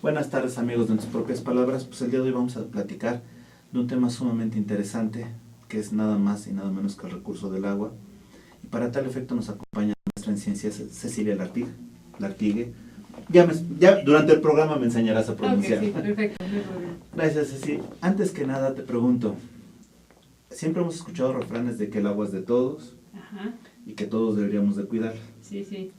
Buenas tardes, amigos de Tus Propias Palabras. Pues el día de hoy vamos a platicar de un tema sumamente interesante, que es nada más y nada menos que el recurso del agua. Y para tal efecto nos acompaña la maestra en ciencias Cecilia Lartigue. Ya durante el programa me enseñarás a pronunciar. Okay, sí, perfecto. Gracias, Ceci. Antes que nada te pregunto, siempre hemos escuchado refranes de que el agua es de todos. Ajá. Y que todos deberíamos de cuidarla. Sí, sí.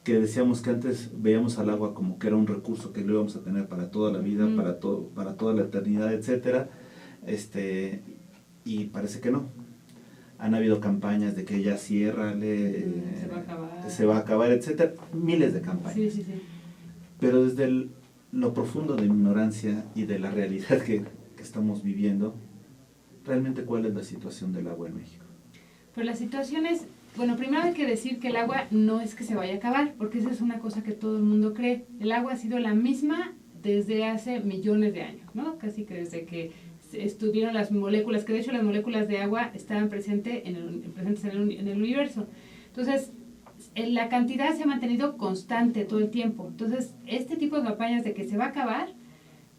Que decíamos que antes veíamos al agua como que era un recurso que lo íbamos a tener para toda la vida, para toda la eternidad, etcétera. Y parece que no. Han habido campañas de que ya ciérrale, se va a acabar, etcétera. Miles de campañas. Sí, sí, sí. Pero desde lo profundo de ignorancia y de la realidad que estamos viviendo, realmente ¿cuál es la situación del agua en México? Pues la situación es, bueno, primero hay que decir que el agua no es que se vaya a acabar, porque esa es una cosa que todo el mundo cree. El agua ha sido la misma desde hace millones de años, ¿no? Casi que desde que estuvieron las moléculas, que de hecho las moléculas de agua estaban presentes en el universo. Entonces, la cantidad se ha mantenido constante todo el tiempo. Entonces, este tipo de campañas de que se va a acabar,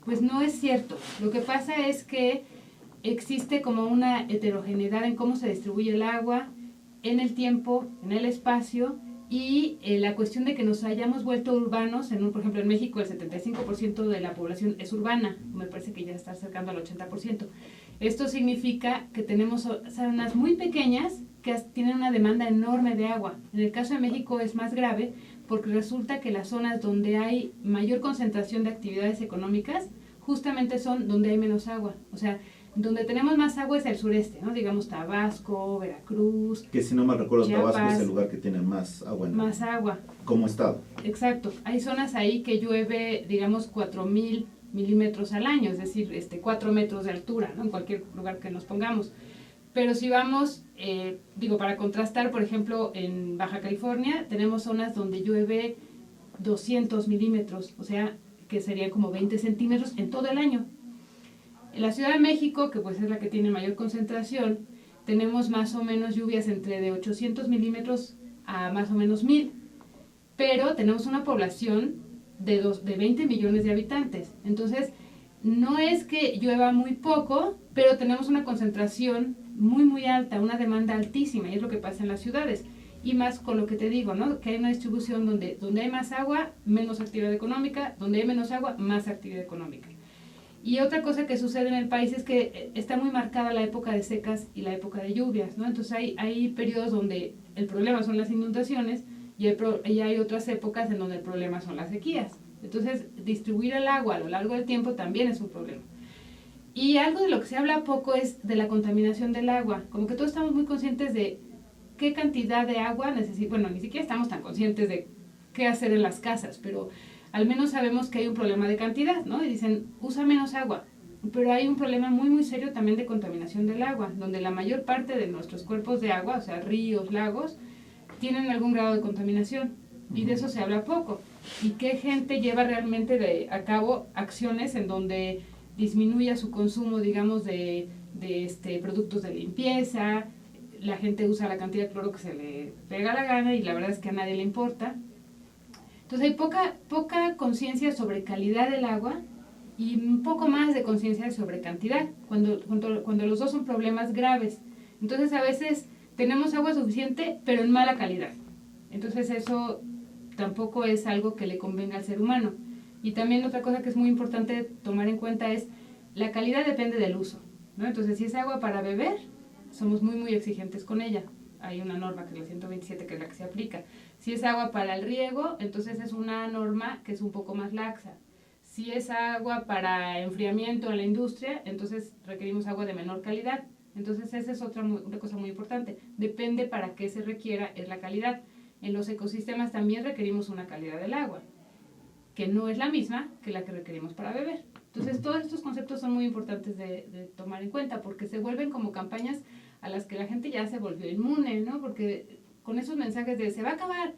pues no es cierto. Lo que pasa es que existe como una heterogeneidad en cómo se distribuye el agua, en el tiempo, en el espacio, y la cuestión de que nos hayamos vuelto urbanos, por ejemplo en México el 75% de la población es urbana, me parece que ya está acercando al 80%. Esto significa que tenemos zonas muy pequeñas que tienen una demanda enorme de agua. En el caso de México es más grave porque resulta que las zonas donde hay mayor concentración de actividades económicas justamente son donde hay menos agua. O sea, donde tenemos más agua es el sureste, ¿no? Digamos Tabasco, Veracruz. Que si no mal recuerdo, Chiapas, Tabasco es el lugar que tiene más agua. Más agua. Como estado. Exacto. Hay zonas ahí que llueve, digamos, 4,000 milímetros al año, es decir, 4 metros de altura, ¿no? En cualquier lugar que nos pongamos. Pero si vamos, para contrastar, por ejemplo, en Baja California, tenemos zonas donde llueve 200 milímetros, o sea, que serían como 20 centímetros en todo el año. En la Ciudad de México, que pues es la que tiene mayor concentración, tenemos más o menos lluvias entre de 800 milímetros a más o menos 1000, pero tenemos una población de 20 millones de habitantes. Entonces, no es que llueva muy poco, pero tenemos una concentración muy, muy alta, una demanda altísima, y es lo que pasa en las ciudades. Y más con lo que te digo, ¿no? Que hay una distribución donde hay más agua, menos actividad económica, donde hay menos agua, más actividad económica. Y otra cosa que sucede en el país es que está muy marcada la época de secas y la época de lluvias, ¿no? Entonces hay periodos donde el problema son las inundaciones y hay otras épocas en donde el problema son las sequías. Entonces, distribuir el agua a lo largo del tiempo también es un problema. Y algo de lo que se habla poco es de la contaminación del agua. Como que todos estamos muy conscientes de qué cantidad de agua necesitamos. Bueno, ni siquiera estamos tan conscientes de qué hacer en las casas, pero al menos sabemos que hay un problema de cantidad, ¿no? Y dicen, usa menos agua. Pero hay un problema muy, muy serio también de contaminación del agua, donde la mayor parte de nuestros cuerpos de agua, o sea, ríos, lagos, tienen algún grado de contaminación. Y de eso se habla poco. Y qué gente lleva realmente a cabo acciones en donde disminuya su consumo, digamos, de productos de limpieza. La gente usa la cantidad de cloro que se le pega la gana y la verdad es que a nadie le importa. Entonces hay poca conciencia sobre calidad del agua y un poco más de conciencia sobre cantidad, cuando los dos son problemas graves. Entonces a veces tenemos agua suficiente, pero en mala calidad. Entonces eso tampoco es algo que le convenga al ser humano. Y también otra cosa que es muy importante tomar en cuenta es la calidad depende del uso, ¿no? Entonces si es agua para beber, somos muy, muy exigentes con ella. Hay una norma que es la 127 que es la que se aplica. Si es agua para el riego, entonces es una norma que es un poco más laxa. Si es agua para enfriamiento en la industria, entonces requerimos agua de menor calidad. Entonces esa es otra cosa muy importante. Depende para qué se requiera, es la calidad. En los ecosistemas también requerimos una calidad del agua, que no es la misma que la que requerimos para beber. Entonces todos estos conceptos son muy importantes de tomar en cuenta, porque se vuelven como campañas a las que la gente ya se volvió inmune, ¿no? Porque con esos mensajes de se va a acabar,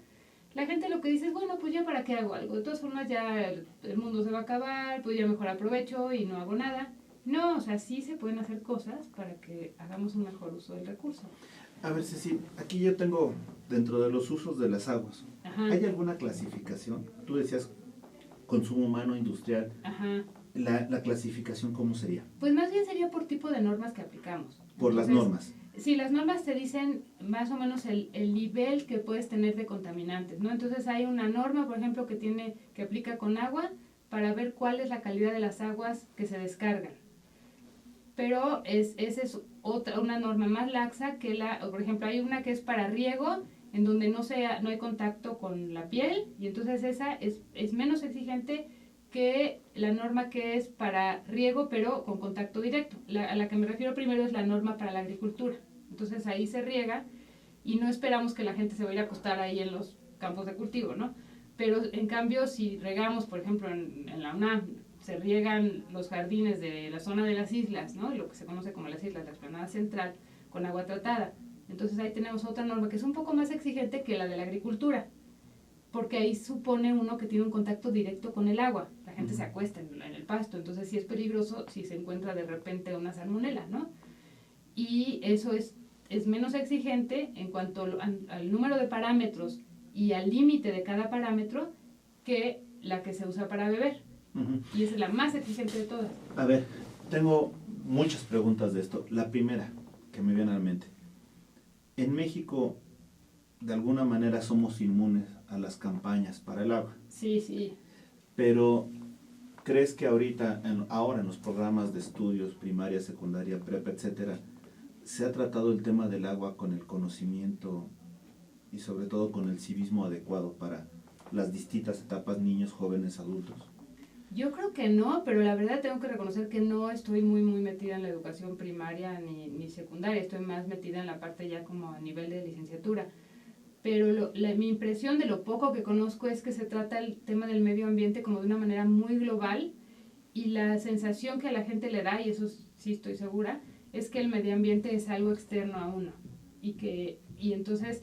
la gente lo que dice es, bueno, pues ya para qué hago algo, de todas formas ya el mundo se va a acabar, pues ya mejor aprovecho y no hago nada. No, o sea, sí se pueden hacer cosas para que hagamos un mejor uso del recurso. A ver, Ceci, aquí yo tengo dentro de los usos de las aguas, Ajá. ¿hay alguna clasificación? Tú decías consumo humano, industrial, Ajá. la clasificación, ¿cómo sería? Pues más bien sería por tipo de normas que aplicamos. Por las normas. Sí, las normas te dicen más o menos el nivel que puedes tener de contaminantes, ¿no? Entonces hay una norma, por ejemplo, que aplica con agua para ver cuál es la calidad de las aguas que se descargan. Pero esa es una norma más laxa que por ejemplo, hay una que es para riego, en donde no hay contacto con la piel, y entonces esa es menos exigente que la norma que es para riego, pero con contacto directo. A la que me refiero primero es la norma para la agricultura. Entonces ahí se riega y no esperamos que la gente se vaya a acostar ahí en los campos de cultivo, ¿no? Pero en cambio, si regamos, por ejemplo, en la UNAM, se riegan los jardines de la zona de las islas, ¿no? Lo que se conoce como las islas, la explanada central, con agua tratada. Entonces ahí tenemos otra norma que es un poco más exigente que la de la agricultura, porque ahí supone uno que tiene un contacto directo con el agua. La gente se acuesta en el pasto, entonces sí es peligroso si se encuentra de repente una salmonela, ¿no? Y eso es menos exigente en cuanto al número de parámetros y al límite de cada parámetro que la que se usa para beber. Y esa es la más exigente de todas. A ver, tengo muchas preguntas de esto. La primera que me viene a la mente. En México, de alguna manera, somos inmunes a las campañas para el agua. Sí, sí. Pero, ¿crees que ahora en los programas de estudios, primaria, secundaria, prepa, etcétera, se ha tratado el tema del agua con el conocimiento y sobre todo con el civismo adecuado para las distintas etapas, niños, jóvenes, adultos? Yo creo que no, pero la verdad tengo que reconocer que no estoy muy metida en la educación primaria ni secundaria, estoy más metida en la parte ya como a nivel de licenciatura. Pero mi impresión de lo poco que conozco es que se trata el tema del medio ambiente como de una manera muy global, y la sensación que a la gente le da, y eso sí estoy segura, es que el medio ambiente es algo externo a uno. Y entonces,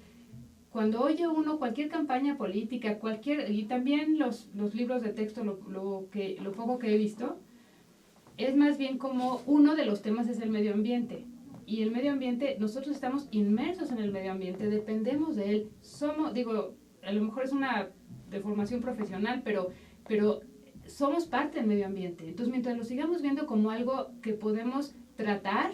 cuando oye uno cualquier campaña política, y también los libros de texto, lo poco que he visto, es más bien como uno de los temas es el medio ambiente. Y el medio ambiente, nosotros estamos inmersos en el medio ambiente, dependemos de él. A lo mejor es una deformación profesional, pero somos parte del medio ambiente. Entonces, mientras lo sigamos viendo como algo que podemos tratar,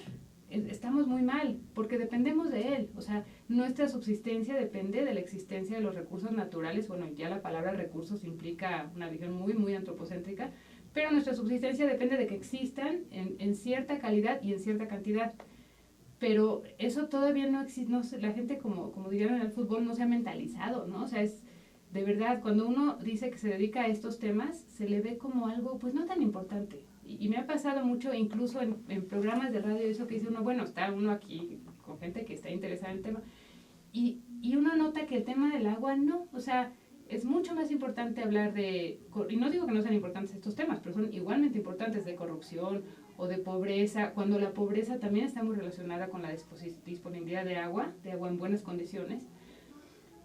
estamos muy mal, porque dependemos de él. O sea, nuestra subsistencia depende de la existencia de los recursos naturales. Bueno, ya la palabra recursos implica una visión muy antropocéntrica, pero nuestra subsistencia depende de que existan en cierta calidad y en cierta cantidad. Pero eso todavía no existe, la gente, como dirían en el fútbol, no se ha mentalizado, ¿no? O sea, es de verdad, cuando uno dice que se dedica a estos temas, se le ve como algo, pues, no tan importante. Y me ha pasado mucho, incluso en programas de radio, eso que dice uno, bueno, está uno aquí con gente que está interesada en el tema, y uno nota que el tema del agua no, o sea, es mucho más importante hablar y no digo que no sean importantes estos temas, pero son igualmente importantes, de corrupción o de pobreza, cuando la pobreza también está muy relacionada con la disponibilidad de agua en buenas condiciones.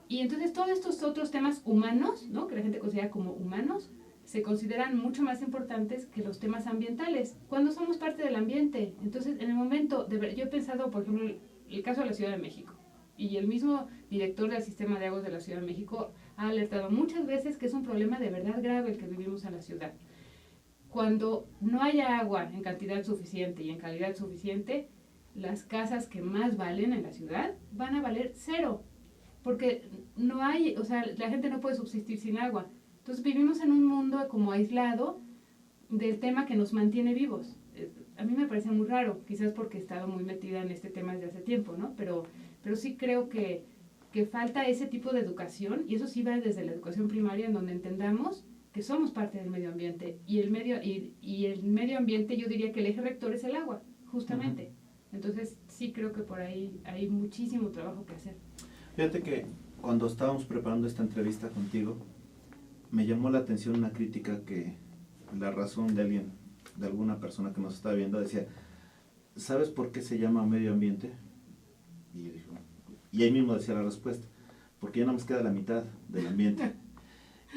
Y entonces todos estos otros temas humanos, ¿no?, que la gente considera como humanos, se consideran mucho más importantes que los temas ambientales, cuando somos parte del ambiente. Entonces, en el momento, yo he pensado, por ejemplo, el caso de la Ciudad de México, y el mismo director del sistema de aguas de la Ciudad de México ha alertado muchas veces que es un problema de verdad grave el que vivimos en la ciudad. Cuando no haya agua en cantidad suficiente y en calidad suficiente, las casas que más valen en la ciudad van a valer cero, porque no hay, o sea, la gente no puede subsistir sin agua. Entonces vivimos en un mundo como aislado del tema que nos mantiene vivos. A mí me parece muy raro, quizás porque he estado muy metida en este tema desde hace tiempo, ¿no? Pero sí creo que falta ese tipo de educación, y eso sí va desde la educación primaria, en donde entendamos que somos parte del medio ambiente, y el medio ambiente, yo diría que el eje rector es el agua, justamente. Entonces sí creo que por ahí hay muchísimo trabajo que hacer. Fíjate que cuando estábamos preparando esta entrevista contigo, me llamó la atención una crítica que la razón de alguna persona que nos está viendo, decía, ¿sabes por qué se llama medio ambiente? Y yo digo, y ahí mismo decía la respuesta, porque ya no nos queda la mitad del ambiente.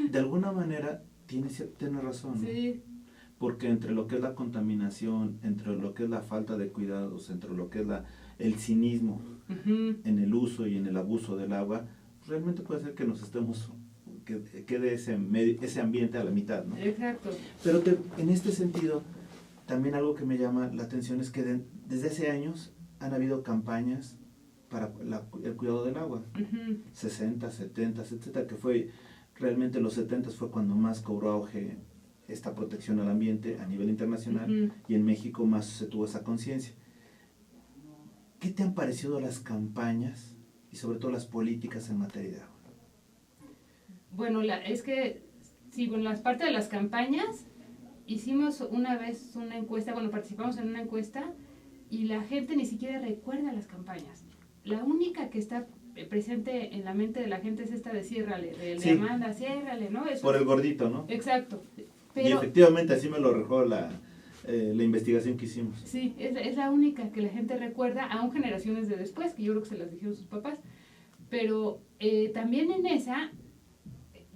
De alguna manera tiene razón, ¿no? Sí. Porque entre lo que es la contaminación, entre lo que es la falta de cuidados, entre lo que es el cinismo en el uso y en el abuso del agua, realmente puede ser que nos estemos quede ese ambiente a la mitad, ¿no? Exacto. Pero en este sentido, también algo que me llama la atención es que desde hace años han habido campañas para el cuidado del agua. 60, 70, etcétera, que fue realmente los 70 fue cuando más cobró auge esta protección al ambiente a nivel internacional, y en México más se tuvo esa conciencia. ¿Qué te han parecido las campañas y sobre todo las políticas en materia de agua? Bueno, es que, sí, bueno, las partes de las campañas, hicimos una vez una encuesta, bueno, participamos en una encuesta y la gente ni siquiera recuerda las campañas. La única que está presente en la mente de la gente es esta de ciérrale, de Amanda, ciérrale, ¿no? Eso por el gordito, ¿no? Exacto. Pero, y efectivamente así me lo arrojó la investigación que hicimos. Sí, es la única que la gente recuerda, aún generaciones de después, que yo creo que se las dijeron sus papás. Pero también en esa,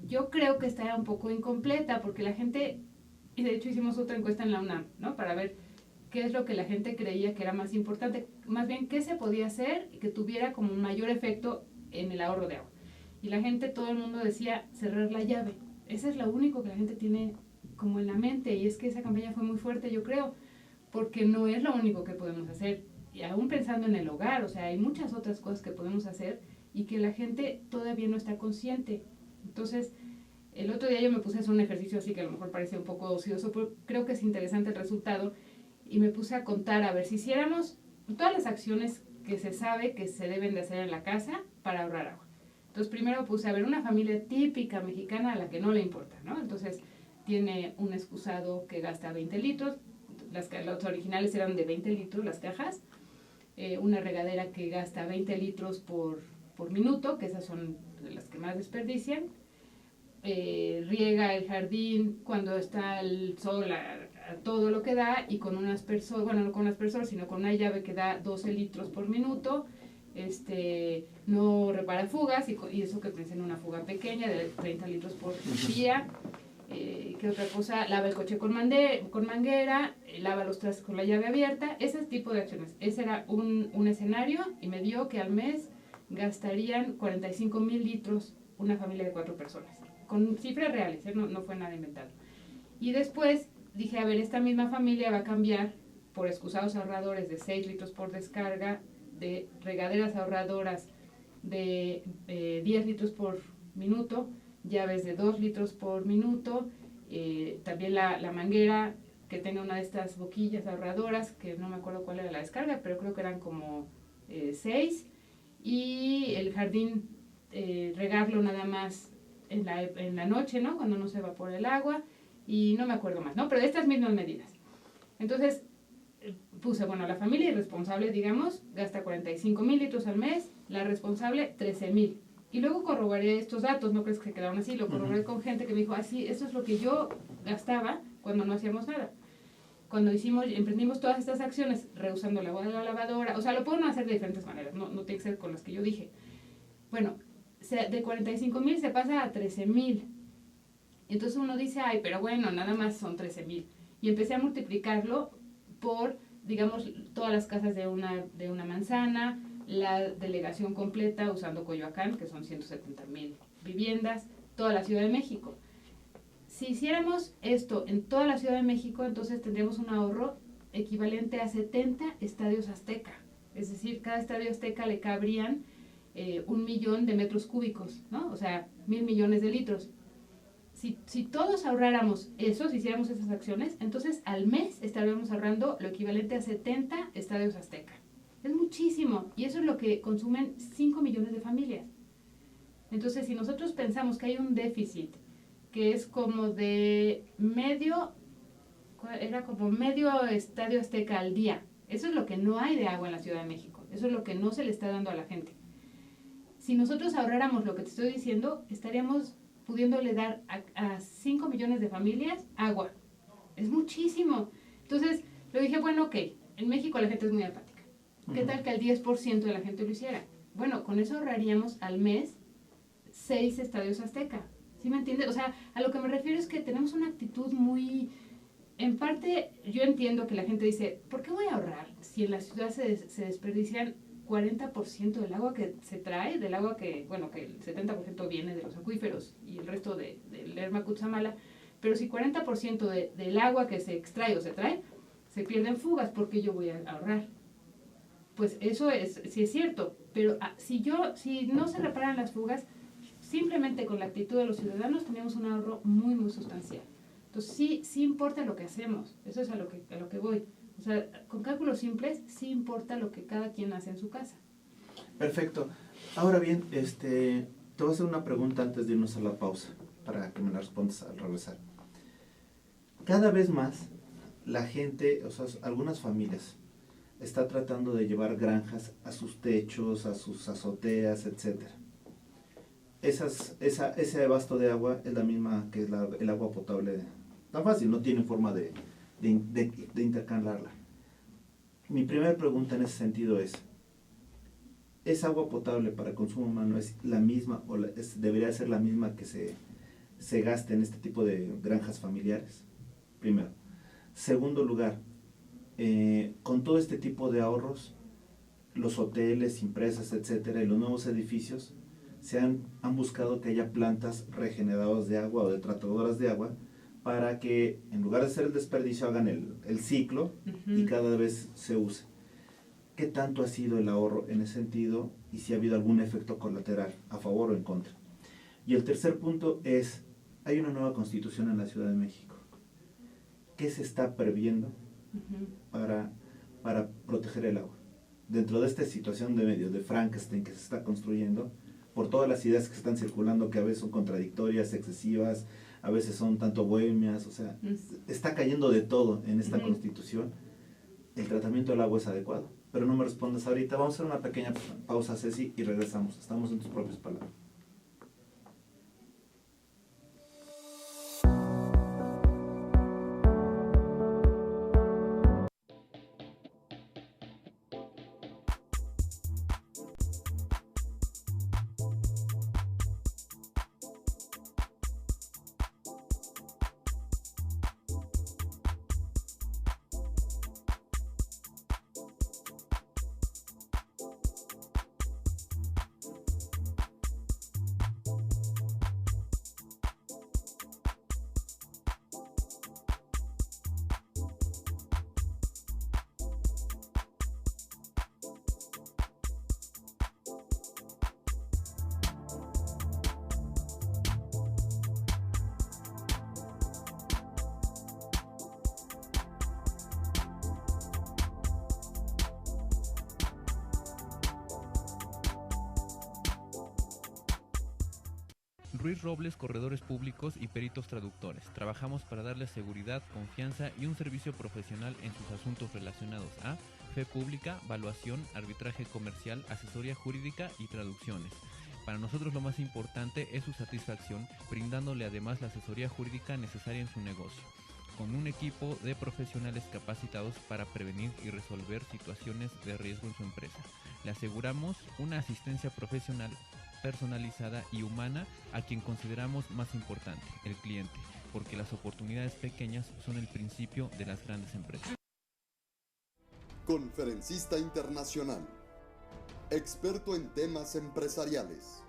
yo creo que está un poco incompleta, porque la gente, y de hecho hicimos otra encuesta en la UNAM, ¿no? Para ver qué es lo que la gente creía que era más importante, más bien qué se podía hacer y que tuviera como un mayor efecto en el ahorro de agua. Y la gente, todo el mundo decía cerrar la llave. Eso es lo único que la gente tiene como en la mente, y es que esa campaña fue muy fuerte, yo creo, porque no es lo único que podemos hacer, y aún pensando en el hogar, o sea, hay muchas otras cosas que podemos hacer y que la gente todavía no está consciente. Entonces, el otro día yo me puse a hacer un ejercicio así que a lo mejor parece un poco ocioso, pero creo que es interesante el resultado, y me puse a contar, a ver, si hiciéramos todas las acciones que se sabe que se deben de hacer en la casa para ahorrar agua. Entonces, primero puse a ver una familia típica mexicana a la que no le importa, ¿no? Entonces, tiene un excusado que gasta 20 litros, los originales eran de 20 litros las cajas, una regadera que gasta 20 litros por minuto, que esas son las que más desperdician, riega el jardín cuando está el sol a todo lo que da, y con unas personas, bueno, no con unas personas, sino con una llave que da 12 litros por minuto, no repara fugas, y eso que pensé en una fuga pequeña de 30 litros por día. ¿Qué otra cosa? Lava el coche con manguera, lava los trastes con la llave abierta, ese tipo de acciones. Ese era un escenario, y me dio que al mes gastarían 45,000 litros una familia de 4 personas, con cifras reales, no fue nada inventado. Y después dije, a ver, esta misma familia va a cambiar por excusados ahorradores de 6 litros por descarga, de regaderas ahorradoras de 10 litros por minuto, llaves de 2 litros por minuto, también la manguera que tenga una de estas boquillas ahorradoras, que no me acuerdo cuál era la descarga, pero creo que eran como 6, y el jardín regarlo nada más en la noche, ¿no? Cuando no se evapora el agua, y no me acuerdo más, ¿no? Pero estas mismas medidas. Entonces puse, bueno, la familia irresponsable, digamos, gasta 45,000 litros al mes, la responsable 13,000. Y luego corroboré estos datos, no crees que se quedaron así, lo corroboré con gente que me dijo, así, eso es lo que yo gastaba cuando no hacíamos nada. Cuando emprendimos todas estas acciones, reusando el agua de la lavadora, o sea, lo pueden hacer de diferentes maneras, no tiene que ser con las que yo dije. Bueno, de 45,000 se pasa a 13,000. Entonces uno dice, ay, pero bueno, nada más son 13,000. Y empecé a multiplicarlo por, digamos, todas las casas de una manzana, la delegación completa usando Coyoacán, que son 170,000 viviendas, toda la Ciudad de México. Si hiciéramos esto en toda la Ciudad de México, entonces tendríamos un ahorro equivalente a 70 estadios Azteca. Es decir, cada estadio Azteca le cabrían 1,000,000 de metros cúbicos, ¿no? O sea, 1,000 millones de litros. Si todos ahorráramos eso, si hiciéramos esas acciones, entonces al mes estaríamos ahorrando lo equivalente a 70 estadios Azteca. Es muchísimo, y eso es lo que consumen 5 millones de familias. Entonces, si nosotros pensamos que hay un déficit que es como de medio estadio Azteca al día, eso es lo que no hay de agua en la Ciudad de México, eso es lo que no se le está dando a la gente. Si nosotros ahorráramos lo que te estoy diciendo, estaríamos pudiéndole dar a 5 millones de familias agua. Es muchísimo. Entonces, le dije, bueno, ok, en México la gente es muy apática. ¿Qué tal que el 10% de la gente lo hiciera? Bueno, con eso ahorraríamos al mes 6 estadios Azteca. ¿Sí me entiendes? O sea, a lo que me refiero es que tenemos una actitud muy... En parte, yo entiendo que la gente dice, ¿por qué voy a ahorrar si en la ciudad se desperdician 40% del agua que se trae, del agua que, bueno, que el 70% viene de los acuíferos y el resto del Lerma Cutzamala, pero si 40% del agua que se extrae o se trae, se pierde en fugas, porque yo voy a ahorrar. Pues eso sí es cierto, pero si no se reparan las fugas, simplemente con la actitud de los ciudadanos tenemos un ahorro muy, muy sustancial. Entonces sí importa lo que hacemos, eso es a lo que voy. O sea, con cálculos simples sí importa lo que cada quien hace en su casa. Perfecto. Ahora bien, te voy a hacer una pregunta antes de irnos a la pausa, para que me la respondas al regresar. Cada vez más la gente, o sea, algunas familias, está tratando de llevar granjas a sus techos, a sus azoteas, etc. Ese abasto de agua es la misma que el agua potable. Tan fácil, no tiene forma de intercambiarla. Mi primera pregunta en ese sentido ¿es agua potable para consumo humano es la misma o debería ser la misma que se gaste en este tipo de granjas familiares? Primero. Segundo lugar, con todo este tipo de ahorros, los hoteles, empresas, etcétera, y los nuevos edificios han buscado que haya plantas regeneradoras de agua o de tratadoras de agua para que en lugar de hacer el desperdicio hagan el ciclo y cada vez se use. ¿Qué tanto ha sido el ahorro en ese sentido y si ha habido algún efecto colateral a favor o en contra? Y el tercer punto hay una nueva constitución en la Ciudad de México. ¿Qué se está previendo para proteger el agua? Dentro de esta situación de Frankenstein que se está construyendo, por todas las ideas que están circulando, que a veces son contradictorias, excesivas, a veces son tanto bohemias, o sea, está cayendo de todo en esta constitución. El tratamiento del agua es adecuado, pero no me respondas ahorita. Vamos a hacer una pequeña pausa, Ceci, y regresamos. Estamos en tus propias palabras. Ruiz Robles, Corredores Públicos y Peritos Traductores. Trabajamos para darles seguridad, confianza y un servicio profesional en sus asuntos relacionados a fe pública, valuación, arbitraje comercial, asesoría jurídica y traducciones. Para nosotros lo más importante es su satisfacción, brindándole además la asesoría jurídica necesaria en su negocio, con un equipo de profesionales capacitados para prevenir y resolver situaciones de riesgo en su empresa. Le aseguramos una asistencia profesional personalizada y humana a quien consideramos más importante, el cliente, porque las oportunidades pequeñas son el principio de las grandes empresas. Conferencista internacional, experto en temas empresariales,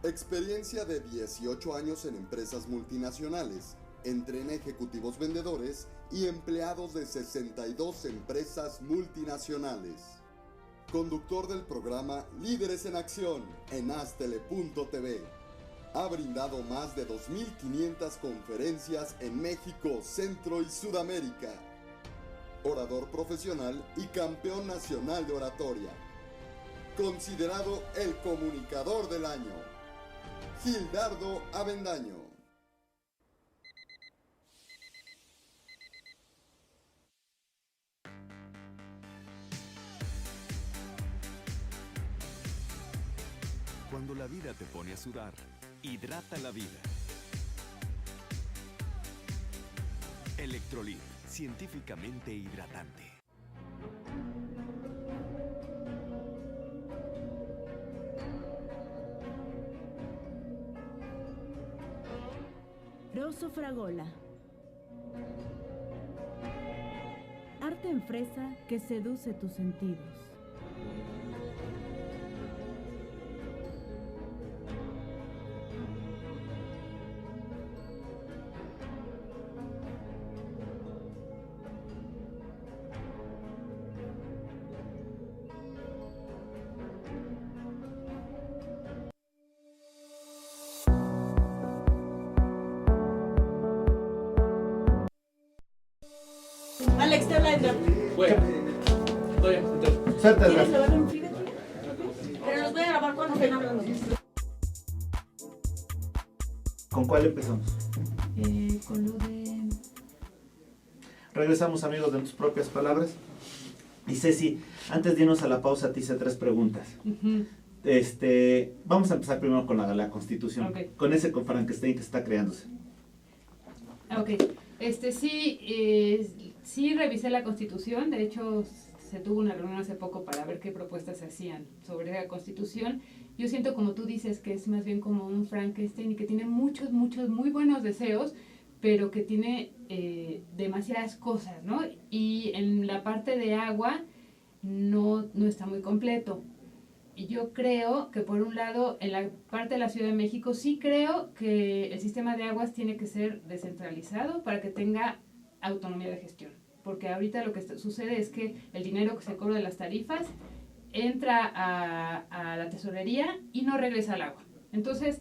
experiencia de 18 años en empresas multinacionales, entrena ejecutivos vendedores y empleados de 62 empresas multinacionales. Conductor del programa Líderes en Acción en Astele.tv. Ha brindado más de 2.500 conferencias en México, Centro y Sudamérica. Orador profesional y campeón nacional de oratoria. Considerado el comunicador del año. Gildardo Avendaño. Cuando la vida te pone a sudar, hidrata la vida. Electrolit, científicamente hidratante. Rosso Fragola. Arte en fresa que seduce tus sentidos. Alex, te habla Edgar. Bueno, estoy entonces. Suerte, ¿Quieres Edgar. lavar un frío? Pero los voy a grabar cuando no hablan los dos. ¿Con cuál empezamos? Con lo de... Regresamos, amigos, de tus propias palabras. Y Ceci, antes de irnos a la pausa, te hice 3 preguntas. Ujú. Vamos a empezar primero con la Constitución, Ok. con ese con Frankenstein que está creándose. Ok, sí revisé la Constitución, de hecho se tuvo una reunión hace poco para ver qué propuestas se hacían sobre la Constitución. Yo siento, como tú dices, que es más bien como un Frankenstein y que tiene muchos muy buenos deseos, pero que tiene demasiadas cosas, ¿no? Y en la parte de agua no está muy completo. Y yo creo que por un lado, en la parte de la Ciudad de México, sí creo que el sistema de aguas tiene que ser descentralizado para que tenga autonomía de gestión. Porque ahorita lo que sucede es que el dinero que se cobra de las tarifas entra a la tesorería y no regresa al agua. Entonces,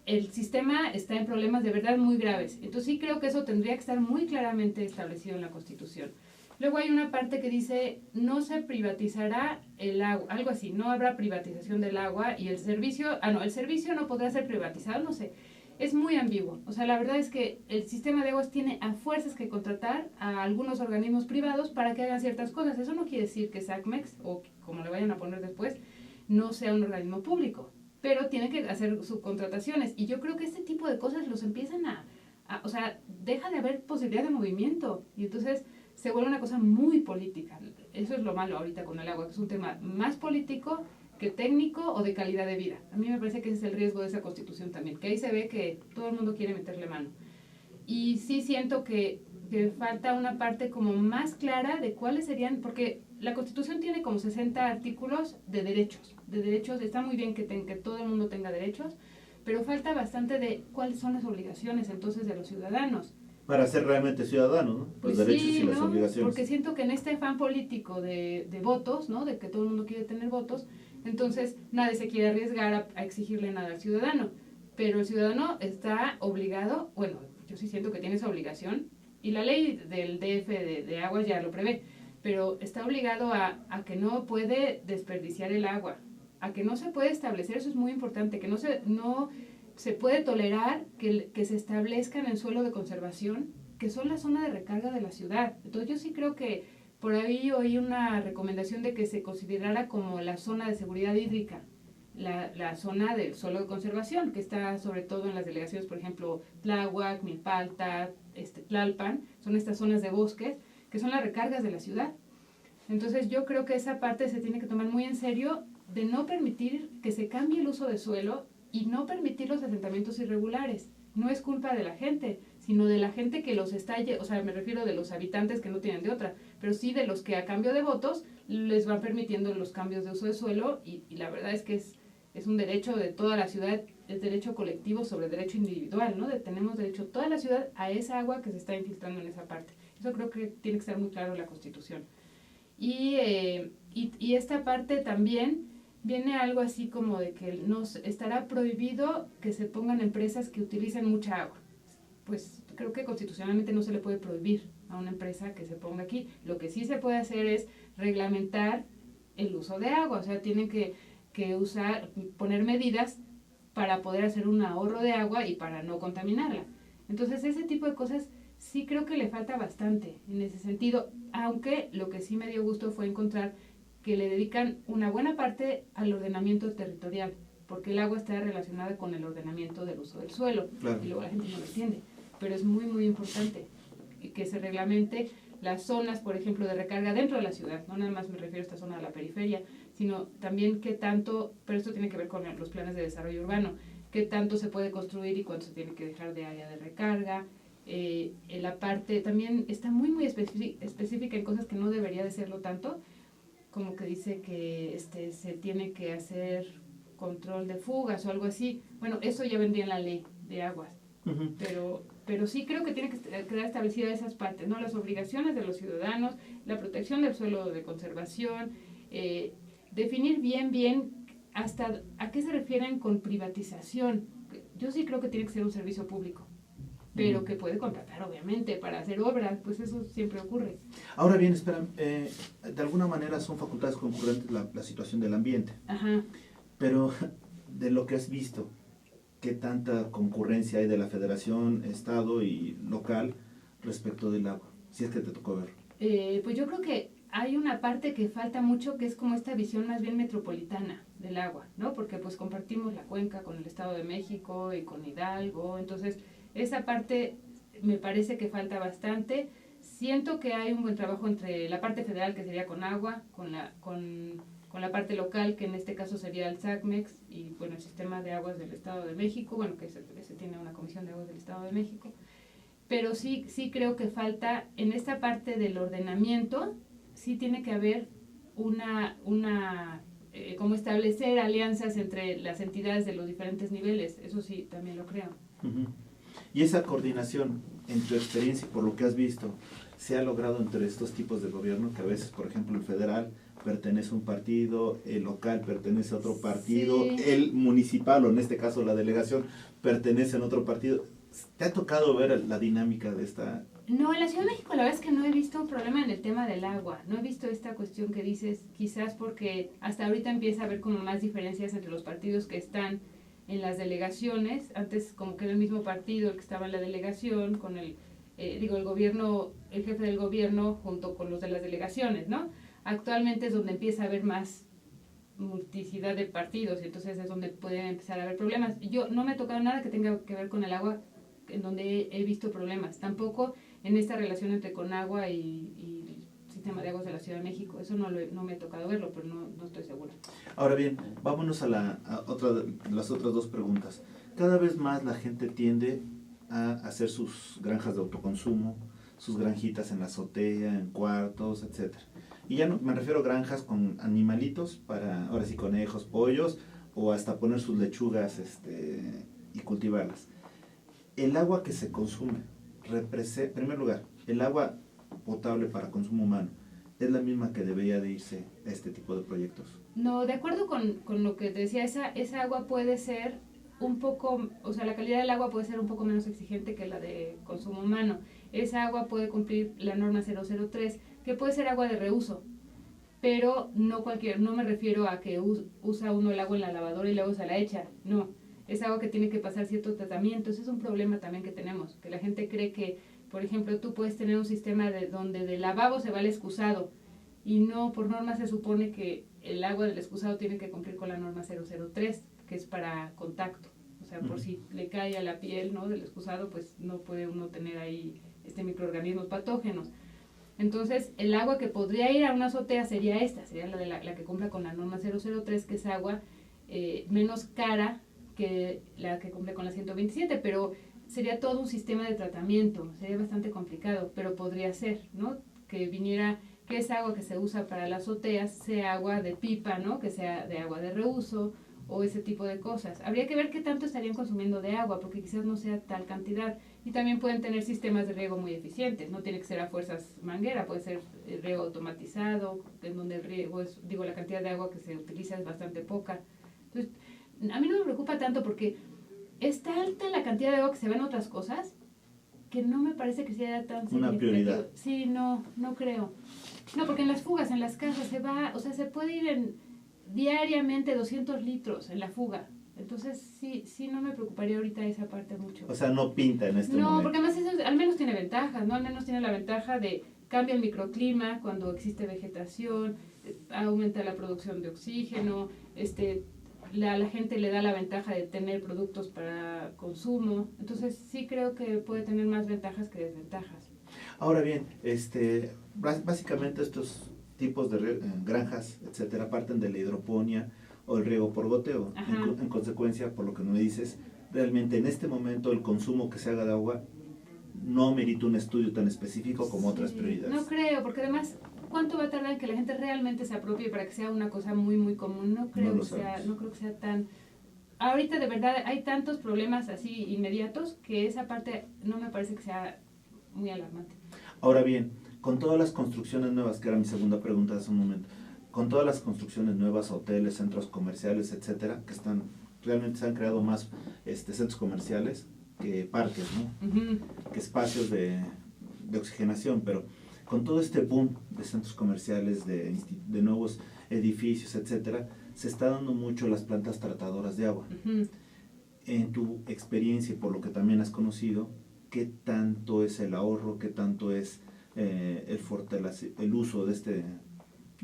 el sistema está en problemas de verdad muy graves. Entonces sí creo que eso tendría que estar muy claramente establecido en la Constitución. Luego hay una parte que dice, no se privatizará el agua, algo así, no habrá privatización del agua y el servicio no podrá ser privatizado, no sé, es muy ambiguo. O sea, la verdad es que el sistema de aguas tiene a fuerzas que contratar a algunos organismos privados para que hagan ciertas cosas. Eso no quiere decir que SACMEX, o como le vayan a poner después, no sea un organismo público, pero tiene que hacer subcontrataciones. Y yo creo que este tipo de cosas los empiezan o sea, deja de haber posibilidad de movimiento. Y entonces se vuelve una cosa muy política. Eso es lo malo ahorita con el agua, que es un tema más político que técnico o de calidad de vida. A mí me parece que ese es el riesgo de esa Constitución también, que ahí se ve que todo el mundo quiere meterle mano. Y sí siento que falta una parte como más clara de cuáles serían, porque la Constitución tiene como 60 artículos de derechos. Está muy bien que todo el mundo tenga derechos, pero falta bastante de cuáles son las obligaciones entonces de los ciudadanos. Para ser realmente ciudadano, ¿no? Los Pues derechos sí, y las ¿no? obligaciones. Porque siento que en este afán político de votos, ¿no? De que todo el mundo quiere tener votos, entonces nadie se quiere arriesgar a exigirle nada al ciudadano. Pero el ciudadano está obligado, bueno, yo sí siento que tiene esa obligación, y la ley del DF de aguas ya lo prevé, pero está obligado a que no puede desperdiciar el agua, a que no se puede establecer, eso es muy importante, que no se puede tolerar que se establezcan en suelo de conservación, que son la zona de recarga de la ciudad. Entonces yo sí creo que por ahí oí una recomendación de que se considerara como la zona de seguridad hídrica, la zona del suelo de conservación, que está sobre todo en las delegaciones, por ejemplo, Tláhuac, Milpalta, Tlalpan, son estas zonas de bosques, que son las recargas de la ciudad. Entonces yo creo que esa parte se tiene que tomar muy en serio, de no permitir que se cambie el uso de suelo y no permitir los asentamientos irregulares. No es culpa de la gente, sino de la gente que los está, o sea, me refiero de los habitantes que no tienen de otra, pero sí de los que a cambio de votos les van permitiendo los cambios de uso de suelo y la verdad es que es un derecho de toda la ciudad, es derecho colectivo sobre derecho individual, ¿no? Tenemos derecho toda la ciudad a esa agua que se está infiltrando en esa parte. Eso creo que tiene que estar muy claro en la Constitución. Y esta parte también viene algo así como de que estará prohibido que se pongan empresas que utilicen mucha agua. Pues creo que constitucionalmente no se le puede prohibir a una empresa que se ponga aquí. Lo que sí se puede hacer es reglamentar el uso de agua, o sea, tienen que poner medidas para poder hacer un ahorro de agua y para no contaminarla. Entonces ese tipo de cosas sí creo que le falta bastante en ese sentido, aunque lo que sí me dio gusto fue encontrar que le dedican una buena parte al ordenamiento territorial, porque el agua está relacionada con el ordenamiento del uso del suelo, claro. Y luego la gente no lo entiende, pero es muy importante que se reglamente las zonas, por ejemplo, de recarga dentro de la ciudad, no nada más me refiero a esta zona de la periferia, sino también qué tanto, pero esto tiene que ver con los planes de desarrollo urbano, qué tanto se puede construir y cuánto se tiene que dejar de área de recarga. La parte también está muy específica en cosas que no debería de serlo tanto, como que dice que se tiene que hacer control de fugas o algo así. Bueno, eso ya vendría en la ley de aguas, uh-huh. Pero sí creo que tiene que quedar establecida esas partes, ¿no? Las obligaciones de los ciudadanos, la protección del suelo de conservación, definir bien hasta a qué se refieren con privatización. Yo sí creo que tiene que ser un servicio público. pero que puede contratar obviamente para hacer obras, pues eso siempre ocurre. Ahora bien, espera, de alguna manera son facultades concurrentes la situación del ambiente, Ajá. pero de lo que has visto, ¿qué tanta concurrencia hay de la federación, estado y local respecto del agua? Si es que te tocó ver. Pues yo creo que hay una parte que falta mucho, que es como esta visión más bien metropolitana del agua, ¿no? Porque pues compartimos la cuenca con el Estado de México y con Hidalgo, entonces esa parte me parece que falta bastante. Siento que hay un buen trabajo entre la parte federal, que sería con agua, con la parte local, que en este caso sería el SACMEX, y bueno, el Sistema de Aguas del Estado de México, bueno, que se tiene una Comisión de Aguas del Estado de México, pero sí creo que falta, en esta parte del ordenamiento, sí tiene que haber como establecer alianzas entre las entidades de los diferentes niveles, eso sí, también lo creo. Uh-huh. Y esa coordinación, en tu experiencia y por lo que has visto, ¿se ha logrado entre estos tipos de gobierno? Que a veces, por ejemplo, el federal pertenece a un partido, el local pertenece a otro partido, Sí. el municipal, o en este caso la delegación, pertenece a otro partido. ¿Te ha tocado ver la dinámica de esta? No, en la Ciudad de México la verdad es que no he visto un problema en el tema del agua, no he visto esta cuestión que dices, quizás porque hasta ahorita empieza a haber como más diferencias entre los partidos que están en las delegaciones. Antes como que era el mismo partido el que estaba en la delegación, con el gobierno, el jefe del gobierno junto con los de las delegaciones, ¿no? Actualmente es donde empieza a haber más multiplicidad de partidos y entonces es donde pueden empezar a haber problemas. Yo no me ha tocado nada que tenga que ver con el agua en donde he visto problemas, tampoco en esta relación entre Conagua y el Sistema de Aguas de la Ciudad de México. Eso no me ha tocado verlo, pero no estoy segura. Ahora bien, vámonos a las otras dos preguntas. Cada vez más la gente tiende a hacer sus granjas de autoconsumo, sus granjitas en la azotea, en cuartos, etcétera. Y ya no, me refiero a granjas con animalitos, para, ahora sí, conejos, pollos, o hasta poner sus lechugas y cultivarlas. El agua que se consume, en primer lugar, el agua potable para consumo humano, ¿es la misma que debería de irse a este tipo de proyectos? No, de acuerdo con lo que te decía, esa agua puede ser un poco, o sea, la calidad del agua puede ser un poco menos exigente que la de consumo humano. Esa agua puede cumplir la norma 003, que puede ser agua de reuso, pero no me refiero a que usa uno el agua en la lavadora y luego se la echa, no. Es agua que tiene que pasar cierto tratamiento. Ese es un problema también que tenemos, que la gente cree que, por ejemplo, tú puedes tener un sistema donde del lavabo se va al excusado, y no, por norma se supone que el agua del excusado tiene que cumplir con la norma 003, que es para contacto. O sea, por si le cae a la piel, ¿no?, del excusado, pues no puede uno tener ahí microorganismos patógenos. Entonces, el agua que podría ir a una azotea sería la que cumpla con la norma 003, que es agua menos cara que la que cumple con la 127, pero sería todo un sistema de tratamiento, sería bastante complicado, pero podría ser, ¿no?, que esa agua que se usa para las azoteas sea agua de pipa, ¿no?, que sea de agua de reuso, o ese tipo de cosas. Habría que ver qué tanto estarían consumiendo de agua, porque quizás no sea tal cantidad, y también pueden tener sistemas de riego muy eficientes, no tiene que ser a fuerzas manguera, puede ser riego automatizado, en donde el riego la cantidad de agua que se utiliza es bastante poca. Entonces, a mí no me preocupa tanto porque es tanta la cantidad de agua que se ve en otras cosas que no me parece que sea tan una prioridad. Sí, no creo. No, porque en las fugas, en las casas se puede ir diariamente 200 litros en la fuga. Entonces sí no me preocuparía ahorita esa parte mucho. O sea, no pinta en este momento. No, porque además eso al menos tiene ventajas, ¿no? Al menos tiene la ventaja de cambia el microclima cuando existe vegetación, aumenta la producción de oxígeno, la gente le da la ventaja de tener productos para consumo. Entonces sí creo que puede tener más ventajas que desventajas. Ahora bien, básicamente estos tipos de granjas, etcétera, parten de la hidroponía o el riego por goteo. En consecuencia, por lo que me dices, realmente en este momento el consumo que se haga de agua no merita un estudio tan específico como otras prioridades. No creo, porque además, ¿cuánto va a tardar en que la gente realmente se apropie para que sea una cosa muy, muy común? No creo que sea tan... Ahorita de verdad hay tantos problemas así inmediatos que esa parte no me parece que sea muy alarmante. Ahora bien, con todas las construcciones nuevas, que era mi segunda pregunta hace un momento, con todas las construcciones nuevas, hoteles, centros comerciales, etcétera, que realmente se han creado más centros comerciales, que parques, ¿no? Ujú. Que espacios de oxigenación, pero con todo este boom de centros comerciales, de nuevos edificios, etcétera, se está dando mucho las plantas tratadoras de agua. Ujú. En tu experiencia y por lo que también has conocido, ¿qué tanto es el ahorro, qué tanto es el uso de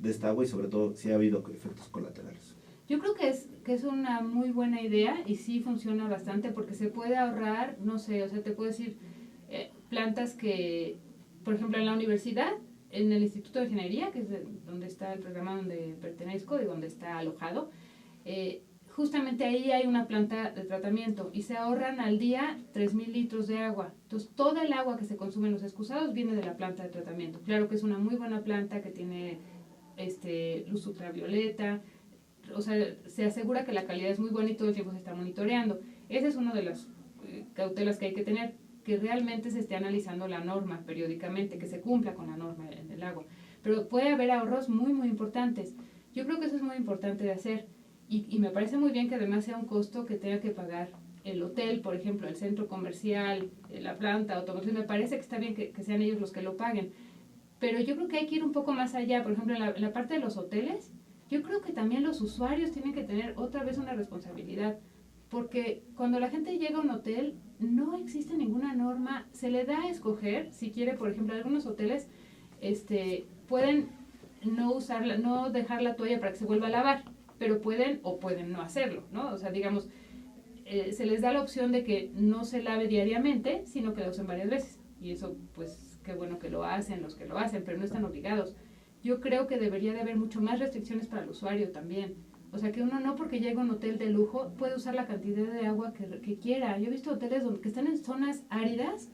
esta agua y sobre todo si ha habido efectos colaterales? Yo creo que es una muy buena idea y sí funciona bastante porque se puede ahorrar, no sé, o sea, te puedo decir, plantas que, por ejemplo, en la universidad, en el Instituto de Ingeniería, que es donde está el programa donde pertenezco y donde está alojado, justamente ahí hay una planta de tratamiento y se ahorran al día 3,000 litros de agua. Entonces, toda el agua que se consume en los excusados viene de la planta de tratamiento. Claro que es una muy buena planta que tiene luz ultravioleta, o sea, se asegura que la calidad es muy buena y todo el tiempo se está monitoreando. Esa es una de las cautelas que hay que tener, que realmente se esté analizando la norma periódicamente, que se cumpla con la norma en el agua. Pero puede haber ahorros muy, muy importantes. Yo creo que eso es muy importante de hacer y me parece muy bien que además sea un costo que tenga que pagar el hotel, por ejemplo, el centro comercial, la planta automotriz. Me parece que está bien que sean ellos los que lo paguen. Pero yo creo que hay que ir un poco más allá. Por ejemplo, en la parte de los hoteles, yo creo que también los usuarios tienen que tener otra vez una responsabilidad, porque cuando la gente llega a un hotel no existe ninguna norma, se le da a escoger, si quiere, por ejemplo, algunos hoteles pueden no dejar la toalla para que se vuelva a lavar, pero pueden o pueden no hacerlo, ¿no? O sea, digamos, se les da la opción de que no se lave diariamente, sino que la usen varias veces, y eso, pues, qué bueno que lo hacen los que lo hacen, pero no están obligados. Yo creo que debería de haber mucho más restricciones para el usuario también. O sea, que uno no porque llega a un hotel de lujo puede usar la cantidad de agua que quiera. Yo he visto hoteles que están en zonas áridas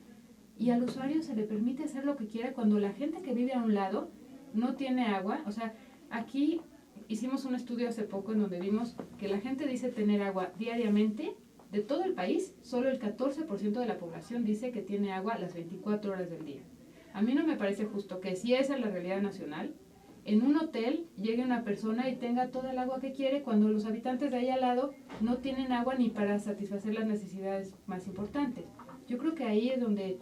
y al usuario se le permite hacer lo que quiera cuando la gente que vive a un lado no tiene agua. O sea, aquí hicimos un estudio hace poco en donde vimos que la gente dice tener agua diariamente. De todo el país, solo el 14% de la población dice que tiene agua las 24 horas del día. A mí no me parece justo que si esa es la realidad nacional, en un hotel llegue una persona y tenga toda el agua que quiere cuando los habitantes de ahí al lado no tienen agua ni para satisfacer las necesidades más importantes. Yo creo que ahí es donde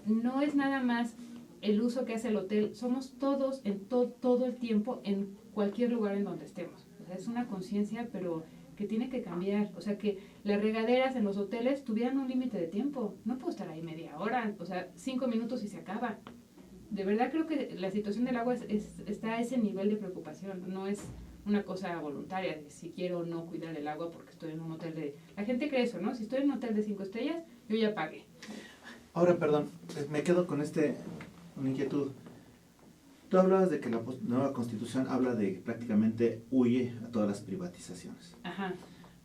no es nada más el uso que hace el hotel, somos todos en todo el tiempo en cualquier lugar en donde estemos. O sea, es una conciencia, pero que tiene que cambiar. O sea, que las regaderas en los hoteles tuvieran un límite de tiempo. No puedo estar ahí media hora, o sea, 5 minutos y se acaba. De verdad creo que la situación del agua está a ese nivel de preocupación. No es una cosa voluntaria de si quiero o no cuidar el agua porque estoy en un hotel de... La gente cree eso, ¿no? Si estoy en un hotel de 5 estrellas, yo ya pagué. Ahora, perdón, me quedo con una inquietud. Tú hablabas de que la nueva Constitución habla de que prácticamente huye a todas las privatizaciones. Ajá.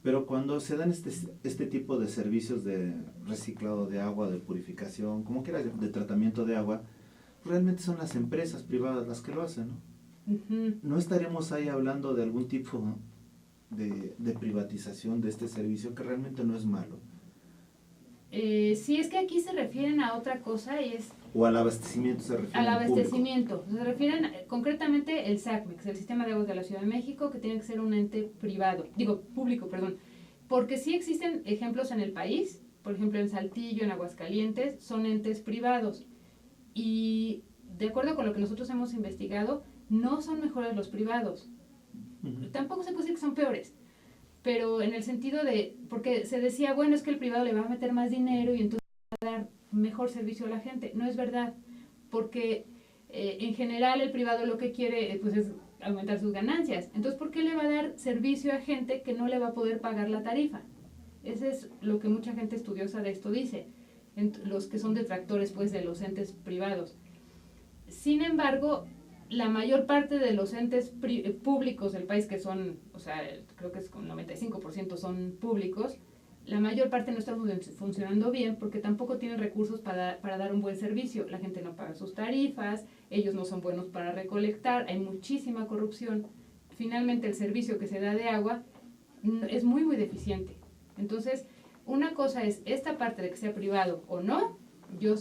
Pero cuando se dan este tipo de servicios de reciclado de agua, de purificación, como quiera, de tratamiento de agua, realmente son las empresas privadas las que lo hacen, ¿no? Uh-huh. ¿No estaríamos ahí hablando de algún tipo de privatización de este servicio que realmente no es malo? Sí, es que aquí se refieren a otra cosa y es... ¿O al abastecimiento se refieren? Al abastecimiento. Se refieren concretamente el SACMEX, el Sistema de Aguas de la Ciudad de México, que tiene que ser un ente público, porque sí existen ejemplos en el país, por ejemplo en Saltillo, en Aguascalientes, son entes privados. Y de acuerdo con lo que nosotros hemos investigado, no son mejores los privados. Uh-huh. Tampoco se puede decir que son peores. Pero en el sentido de, porque se decía, bueno, es que el privado le va a meter más dinero y entonces va a dar mejor servicio a la gente. No es verdad, porque en general el privado lo que quiere pues es aumentar sus ganancias. Entonces, ¿por qué le va a dar servicio a gente que no le va a poder pagar la tarifa? Eso es lo que mucha gente estudiosa de esto dice, los que son detractores pues de los entes privados. Sin embargo, la mayor parte de los entes públicos del país, que son, o sea, creo que es con 95% son públicos, la mayor parte no está funcionando bien porque tampoco tienen recursos para dar un buen servicio. La gente no paga sus tarifas, ellos no son buenos para recolectar, hay muchísima corrupción. Finalmente el servicio que se da de agua es muy, muy deficiente. Entonces, una cosa es esta parte de que sea privado o no. Yo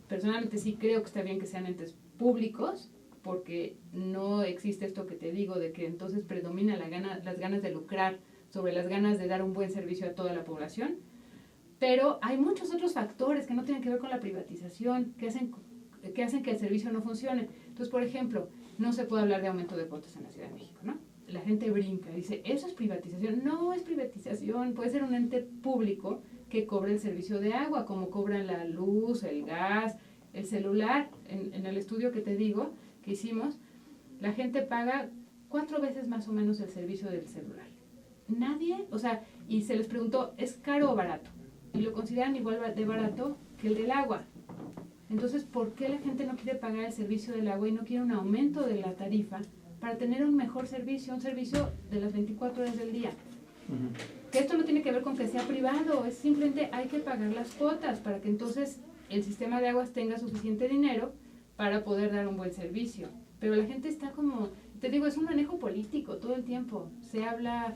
personalmente sí creo que está bien que sean entes públicos, porque no existe esto que te digo de que entonces predomina las ganas de lucrar sobre las ganas de dar un buen servicio a toda la población. Pero hay muchos otros factores que no tienen que ver con la privatización, que hacen que el servicio no funcione. Entonces, por ejemplo, no se puede hablar de aumento de cuotas en la Ciudad de México, ¿no? La gente brinca, dice, ¿eso es privatización? No es privatización, puede ser un ente público que cobre el servicio de agua, como cobran la luz, el gas, el celular. En el estudio que te digo, que hicimos, la gente paga 4 veces más o menos el servicio del celular. Nadie, o sea, y se les preguntó, ¿es caro o barato? Y lo consideran igual de barato que el del agua. Entonces, ¿por qué la gente no quiere pagar el servicio del agua y no quiere un aumento de la tarifa para tener un mejor servicio, un servicio de las 24 horas del día? Que esto no tiene que ver con que sea privado, es simplemente hay que pagar las cuotas para que entonces el sistema de aguas tenga suficiente dinero para poder dar un buen servicio. Pero la gente está como, te digo, es un manejo político todo el tiempo. Se habla,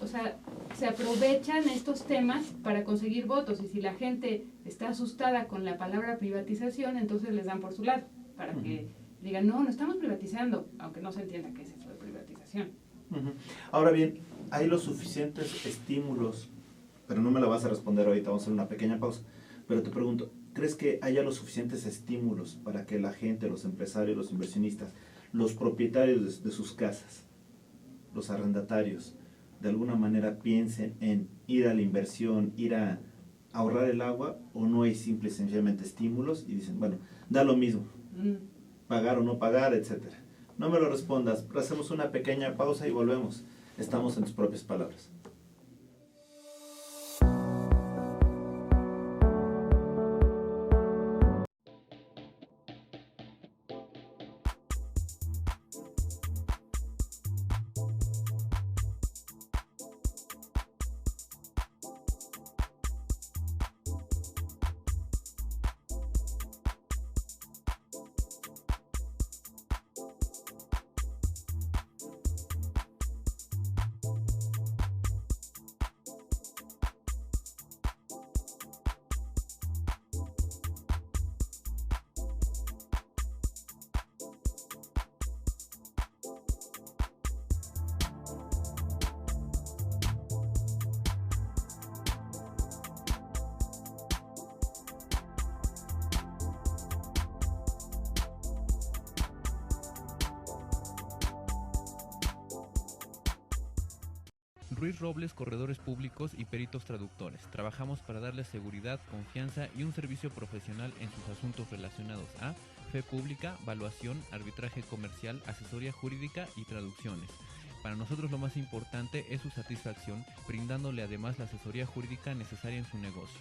o sea, se aprovechan estos temas para conseguir votos, y si la gente está asustada con la palabra privatización, entonces les dan por su lado, para que digan, no estamos privatizando, aunque no se entienda qué es eso de privatización. Ahora bien, hay los suficientes estímulos, pero no me la vas a responder ahorita, vamos a hacer una pequeña pausa, pero te pregunto, ¿crees que haya los suficientes estímulos para que la gente, los empresarios, los inversionistas, los propietarios de sus casas, los arrendatarios, de alguna manera piensen en ir a la inversión, ir a ahorrar el agua, o no hay simple y sencillamente estímulos y dicen, bueno, da lo mismo, pagar o no pagar, etcétera? No me lo respondas, hacemos una pequeña pausa y volvemos. Estamos en tus propias palabras. Ruiz Robles, corredores públicos y peritos traductores. Trabajamos para darles seguridad, confianza y un servicio profesional en sus asuntos relacionados a fe pública, valuación, arbitraje comercial, asesoría jurídica y traducciones. Para nosotros lo más importante es su satisfacción, brindándole además la asesoría jurídica necesaria en su negocio,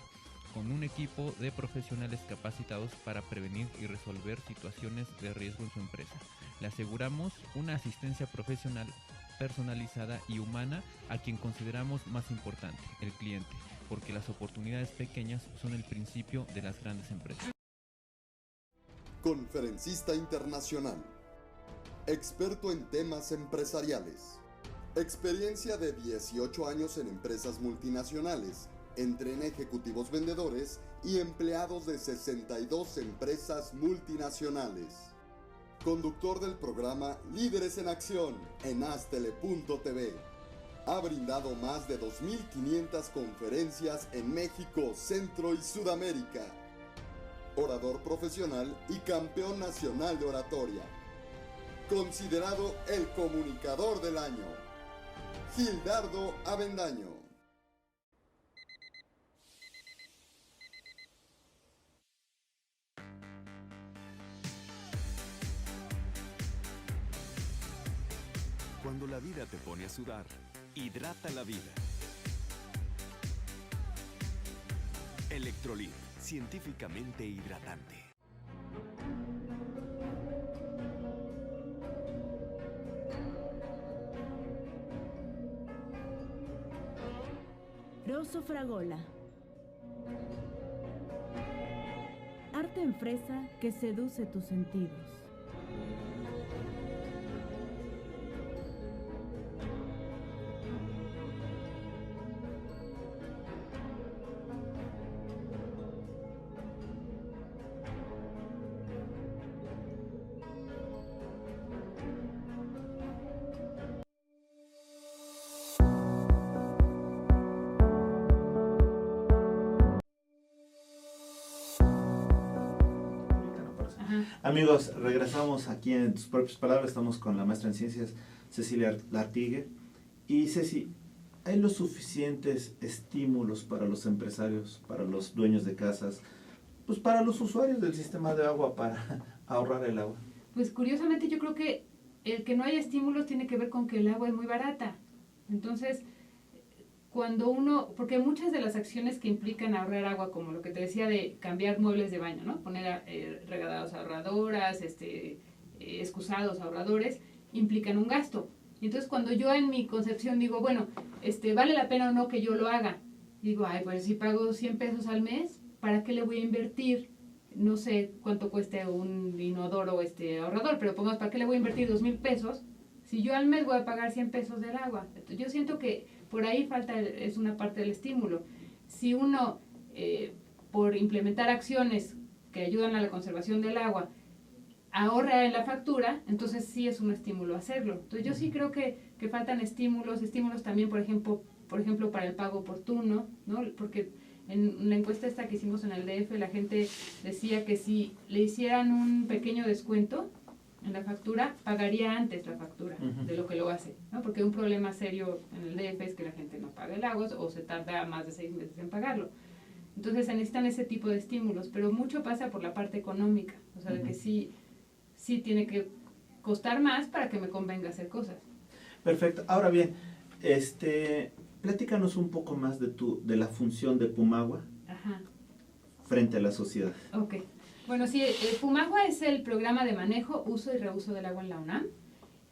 con un equipo de profesionales capacitados para prevenir y resolver situaciones de riesgo en su empresa. Le aseguramos una asistencia profesional personalizada y humana a quien consideramos más importante, el cliente, porque las oportunidades pequeñas son el principio de las grandes empresas. Conferencista internacional, experto en temas empresariales, experiencia de 18 años en empresas multinacionales, entrena ejecutivos vendedores y empleados de 62 empresas multinacionales. Conductor del programa Líderes en Acción en Astele.tv. Ha brindado más de 2.500 conferencias en México, Centro y Sudamérica. Orador profesional y campeón nacional de oratoria. Considerado el comunicador del año. Gildardo Avendaño. Cuando la vida te pone a sudar, hidrata la vida. Electrolit, científicamente hidratante. Rosso Fragola. Arte en fresa que seduce tus sentidos. Amigos, regresamos aquí en tus propias palabras. Estamos con la maestra en ciencias Cecilia Lartigue. Y Ceci, ¿hay los suficientes estímulos para los empresarios, para los dueños de casas, pues para los usuarios del sistema de agua para ahorrar el agua? Pues curiosamente yo creo que el que no haya estímulos tiene que ver con que el agua es muy barata. Entonces, porque muchas de las acciones que implican ahorrar agua, como lo que te decía de cambiar muebles de baño, ¿no? Poner regadados ahorradoras, excusados ahorradores, implican un gasto. Y entonces cuando yo en mi concepción digo, bueno, ¿vale la pena o no que yo lo haga? Digo, pues si pago 100 pesos al mes, ¿para qué le voy a invertir? No sé cuánto cueste un inodoro ahorrador, pero pongamos, ¿para qué le voy a invertir 2,000 pesos si yo al mes voy a pagar 100 pesos del agua? Entonces, yo siento que por ahí es una parte del estímulo. Si uno, por implementar acciones que ayudan a la conservación del agua, ahorra en la factura, entonces sí es un estímulo hacerlo. Entonces yo sí creo que faltan estímulos también, por ejemplo, para el pago oportuno, ¿no? Porque en la encuesta esta que hicimos en el DF, la gente decía que si le hicieran un pequeño descuento en la factura, pagaría antes la factura de lo que lo hace, ¿no? Porque un problema serio en el DF es que la gente no paga el agua o se tarda más de 6 meses en pagarlo. Entonces se necesitan ese tipo de estímulos, pero mucho pasa por la parte económica, o sea, de que sí tiene que costar más para que me convenga hacer cosas. Perfecto. Ahora bien, platícanos un poco más de la función de Pumagua frente a la sociedad. Ok. Bueno, sí, Pumagua es el programa de manejo, uso y reuso del agua en la UNAM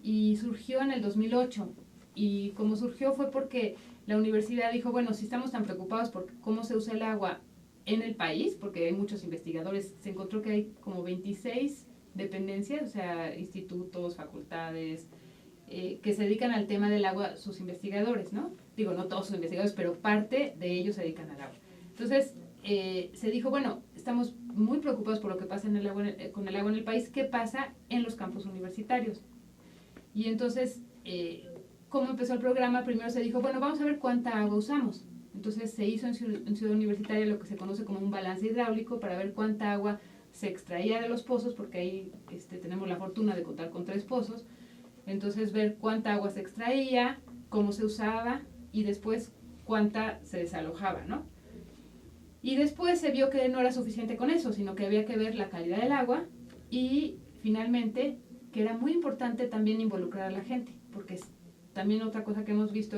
y surgió en el 2008. Y como surgió fue porque la universidad dijo, bueno, si estamos tan preocupados por cómo se usa el agua en el país, porque hay muchos investigadores, se encontró que hay como 26 dependencias, o sea, institutos, facultades, que se dedican al tema del agua, sus investigadores, ¿no? Digo, no todos sus investigadores, pero parte de ellos se dedican al agua. Entonces, se dijo, bueno, estamos muy preocupados por lo que pasa con el agua en el país, ¿qué pasa en los campus universitarios? Y entonces, ¿cómo empezó el programa? Primero se dijo, bueno, vamos a ver cuánta agua usamos. Entonces se hizo en Ciudad Universitaria lo que se conoce como un balance hidráulico para ver cuánta agua se extraía de los pozos, porque ahí tenemos la fortuna de contar con 3 pozos. Entonces ver cuánta agua se extraía, cómo se usaba y después cuánta se desalojaba, ¿no? Y después se vio que no era suficiente con eso, sino que había que ver la calidad del agua y finalmente que era muy importante también involucrar a la gente, porque también otra cosa que hemos visto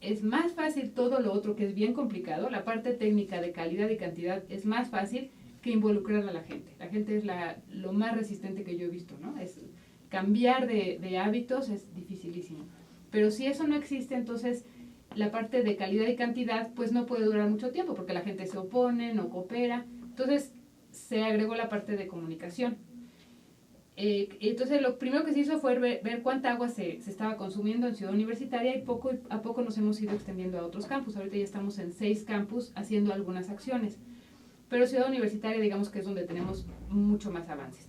es más fácil todo lo otro que es bien complicado, la parte técnica de calidad y cantidad es más fácil que involucrar a la gente. La gente es lo más resistente que yo he visto, ¿no? Cambiar de hábitos es dificilísimo. Pero si eso no existe, entonces la parte de calidad y cantidad pues no puede durar mucho tiempo porque la gente se opone, no coopera. Entonces se agregó la parte de comunicación. Entonces lo primero que se hizo fue ver cuánta agua se estaba consumiendo en Ciudad Universitaria y poco a poco nos hemos ido extendiendo a otros campus. Ahorita ya estamos en 6 campus haciendo algunas acciones. Pero Ciudad Universitaria digamos que es donde tenemos mucho más avances.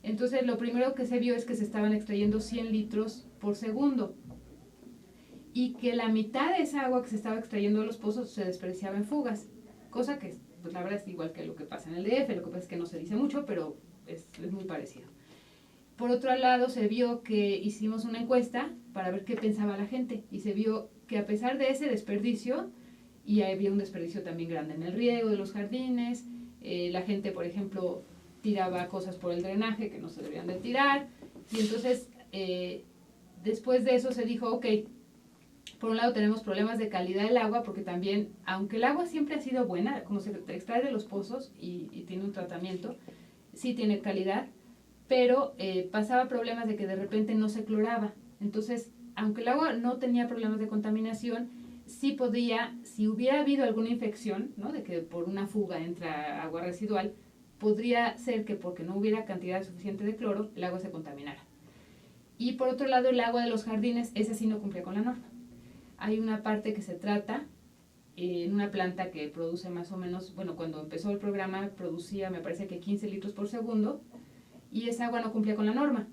Entonces lo primero que se vio es que se estaban extrayendo 100 litros por segundo y que la mitad de esa agua que se estaba extrayendo de los pozos se desperdiciaba en fugas, cosa que pues la verdad es igual que lo que pasa en el DF, lo que pasa es que no se dice mucho, pero es muy parecido. Por otro lado, se vio que hicimos una encuesta para ver qué pensaba la gente y se vio que a pesar de ese desperdicio, y había un desperdicio también grande en el riego de los jardines, la gente, por ejemplo, tiraba cosas por el drenaje que no se debían de tirar, y entonces después de eso se dijo, ok, por un lado tenemos problemas de calidad del agua, porque también, aunque el agua siempre ha sido buena, como se extrae de los pozos y tiene un tratamiento, sí tiene calidad, pero pasaba problemas de que de repente no se cloraba. Entonces, aunque el agua no tenía problemas de contaminación, sí podía, si hubiera habido alguna infección, ¿no? De que por una fuga entra agua residual, podría ser que porque no hubiera cantidad suficiente de cloro, el agua se contaminara. Y por otro lado, el agua de los jardines, ese sí no cumplía con la norma. Hay una parte que se trata en una planta que produce más o menos, bueno, cuando empezó el programa producía, me parece que 15 litros por segundo, y esa agua no cumplía con la norma.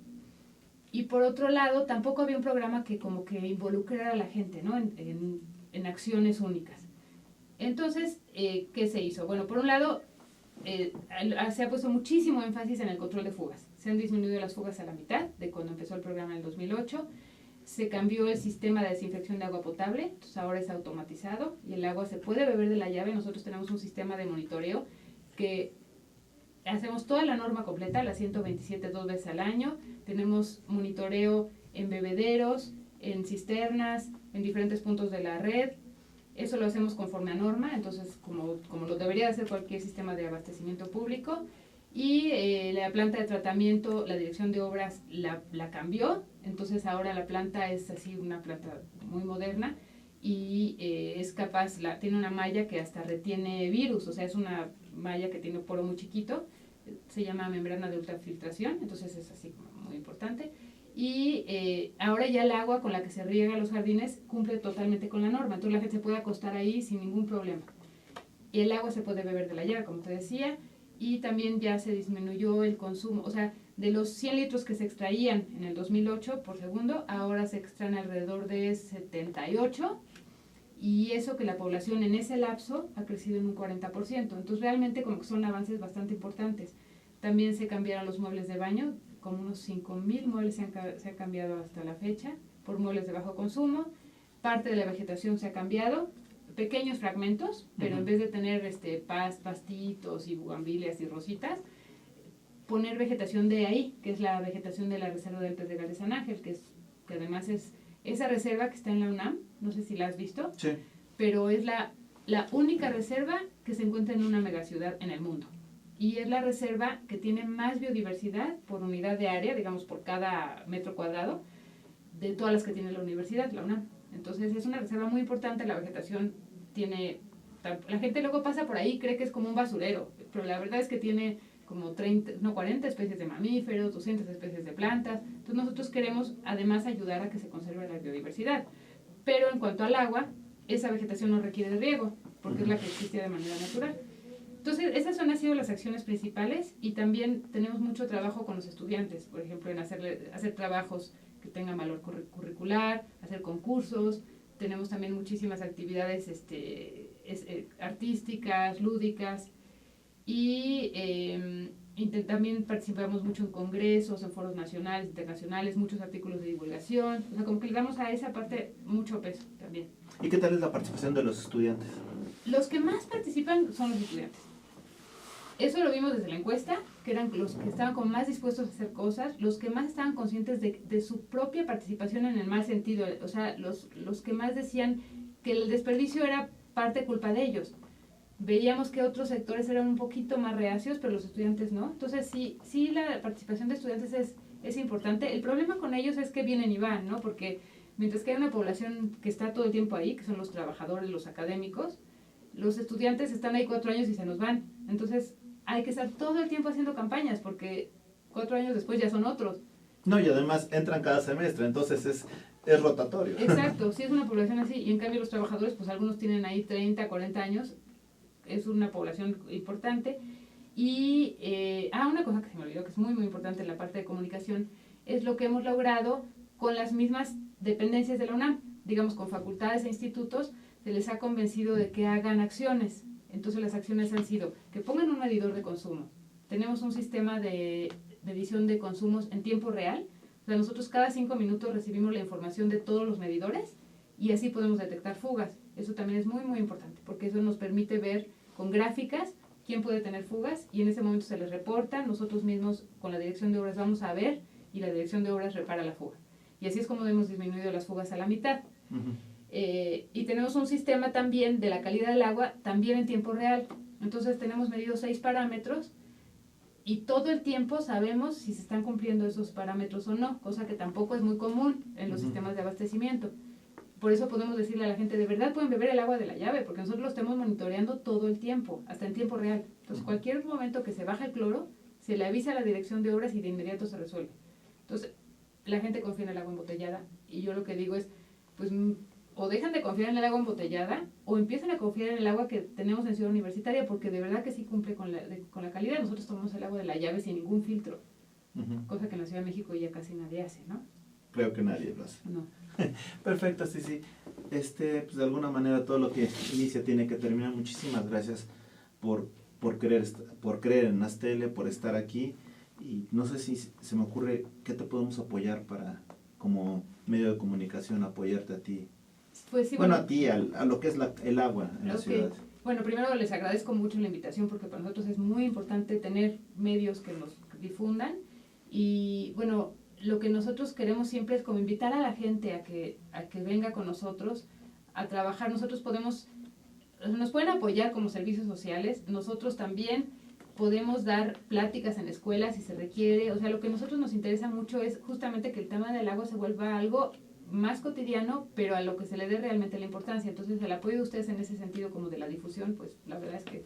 Y por otro lado, tampoco había un programa que como que involucrara a la gente, ¿no? En acciones únicas. Entonces, ¿qué se hizo? Bueno, por un lado, se ha puesto muchísimo énfasis en el control de fugas. Se han disminuido las fugas a la mitad de cuando empezó el programa en el 2008. Se cambió el sistema de desinfección de agua potable, entonces ahora es automatizado y el agua se puede beber de la llave. Nosotros tenemos un sistema de monitoreo que hacemos toda la norma completa, la 127 2 veces al año. Tenemos monitoreo en bebederos, en cisternas, en diferentes puntos de la red. Eso lo hacemos conforme a norma, entonces como lo debería hacer cualquier sistema de abastecimiento público. Y la planta de tratamiento, la dirección de obras la cambió, entonces ahora la planta es así una planta muy moderna y es capaz, tiene una malla que hasta retiene virus, o sea, es una malla que tiene un poro muy chiquito, se llama membrana de ultrafiltración, entonces es así como muy importante. Y ahora ya el agua con la que se riega los jardines cumple totalmente con la norma, entonces la gente se puede acostar ahí sin ningún problema. Y el agua se puede beber de la llave, como te decía, y también ya se disminuyó el consumo, o sea, de los 100 litros que se extraían en el 2008 por segundo, ahora se extraen alrededor de 78, y eso que la población en ese lapso ha crecido en un 40%, entonces realmente como que son avances bastante importantes. También se cambiaron los muebles de baño, como unos 5,000 muebles se han cambiado hasta la fecha, por muebles de bajo consumo. Parte de la vegetación se ha cambiado, pequeños fragmentos, pero en vez de tener pastitos y bugambilias y rositas, poner vegetación de ahí, que es la vegetación de la reserva del Pedregal de San Ángel, que además es esa reserva que está en la UNAM, no sé si la has visto, Sí. pero es la única reserva que se encuentra en una megaciudad en el mundo. Y es la reserva que tiene más biodiversidad por unidad de área, digamos por cada metro cuadrado, de todas las que tiene la universidad, la UNAM. Entonces es una reserva muy importante, la vegetación tiene... La gente luego pasa por ahí y cree que es como un basurero, pero la verdad es que tiene como 40 especies de mamíferos, 200 especies de plantas. Entonces nosotros queremos además ayudar a que se conserve la biodiversidad. Pero en cuanto al agua, esa vegetación no requiere de riego, porque es la que existe de manera natural. Entonces, esas han sido las acciones principales y también tenemos mucho trabajo con los estudiantes, por ejemplo, en hacer trabajos que tengan valor curricular, hacer concursos. Tenemos también muchísimas actividades artísticas, lúdicas y también participamos mucho en congresos, en foros nacionales, internacionales, muchos artículos de divulgación. O sea, como que le damos a esa parte mucho peso también. ¿Y qué tal es la participación de los estudiantes? Los que más participan son los estudiantes. Eso lo vimos desde la encuesta, que eran los que estaban como más dispuestos a hacer cosas, los que más estaban conscientes de su propia participación en el mal sentido, o sea, los que más decían que el desperdicio era parte culpa de ellos. Veíamos que otros sectores eran un poquito más reacios, pero los estudiantes no. Entonces sí la participación de estudiantes es importante. El problema con ellos es que vienen y van, ¿no? Porque mientras que hay una población que está todo el tiempo ahí, que son los trabajadores, los académicos, los estudiantes están ahí 4 años y se nos van. Entonces hay que estar todo el tiempo haciendo campañas porque 4 años después ya son otros. No, y además entran cada semestre, entonces es rotatorio. Exacto, sí es una población así. Y en cambio los trabajadores, pues algunos tienen ahí 30, 40 años. Es una población importante. Y una cosa que se me olvidó, que es muy, muy importante en la parte de comunicación, es lo que hemos logrado con las mismas dependencias de la UNAM. Digamos, con facultades e institutos, se les ha convencido de que hagan acciones. Entonces las acciones han sido que pongan un medidor de consumo. Tenemos un sistema de medición de consumos en tiempo real. O sea, nosotros cada 5 minutos recibimos la información de todos los medidores y así podemos detectar fugas. Eso también es muy, muy importante porque eso nos permite ver con gráficas quién puede tener fugas y en ese momento se les reporta. Nosotros mismos con la dirección de obras vamos a ver y la dirección de obras repara la fuga. Y así es como hemos disminuido las fugas a la mitad. Y tenemos un sistema también de la calidad del agua, también en tiempo real. Entonces tenemos medidos 6 parámetros y todo el tiempo sabemos si se están cumpliendo esos parámetros o no, cosa que tampoco es muy común en los sistemas de abastecimiento. Por eso podemos decirle a la gente, de verdad pueden beber el agua de la llave, porque nosotros lo estamos monitoreando todo el tiempo, hasta en tiempo real. Entonces cualquier momento que se baja el cloro, se le avisa a la dirección de obras y de inmediato se resuelve. Entonces la gente confía en el agua embotellada y yo lo que digo es, pues o dejan de confiar en el agua embotellada o empiezan a confiar en el agua que tenemos en Ciudad Universitaria porque de verdad que sí cumple con la calidad. Nosotros tomamos el agua de la llave sin ningún filtro, cosa que en la Ciudad de México ya casi nadie hace, ¿no? Creo que nadie lo hace. No. Perfecto, sí. Pues de alguna manera todo lo que inicia tiene que terminar. Muchísimas gracias por por creer en Astele, por estar aquí. Y no sé si se me ocurre qué te podemos apoyar para, como medio de comunicación, apoyarte a ti. Pues sí, Bueno, a ti, a lo que es el agua en la Ok. ciudad. Bueno, primero les agradezco mucho la invitación porque para nosotros es muy importante tener medios que nos difundan y bueno, lo que nosotros queremos siempre es como invitar a la gente a que venga con nosotros a trabajar. Nosotros nos pueden apoyar como servicios sociales, nosotros también podemos dar pláticas en escuelas si se requiere, o sea, lo que a nosotros nos interesa mucho es justamente que el tema del agua se vuelva algo más cotidiano, pero a lo que se le dé realmente la importancia. Entonces, el apoyo de ustedes en ese sentido, como de la difusión, pues la verdad es que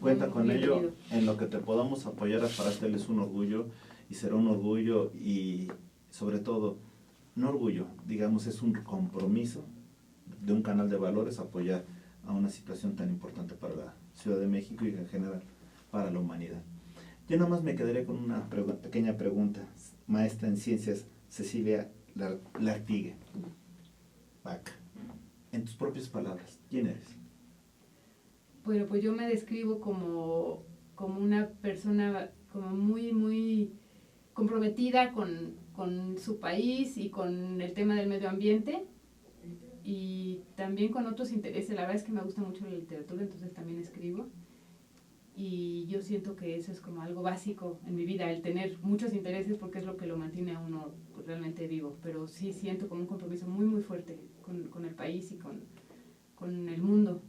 Cuenta muy con ello, bienvenido. en lo que te podamos apoyar para Astele es un orgullo y será un orgullo y sobre todo, no orgullo, digamos es un compromiso de un canal de valores apoyar a una situación tan importante para la Ciudad de México y en general para la humanidad. Yo nada más me quedaré con una pequeña pregunta, maestra en ciencias Cecilia Lartigue Vaca. En tus propias palabras, ¿quién eres? Bueno, pues yo me describo como una persona como muy, muy comprometida con su país y con el tema del medio ambiente y también con otros intereses. La verdad es que me gusta mucho la literatura, entonces también escribo. Y yo siento que eso es como algo básico en mi vida, el tener muchos intereses porque es lo que lo mantiene a uno realmente vivo. Pero sí siento como un compromiso muy, muy fuerte con el país y con el mundo.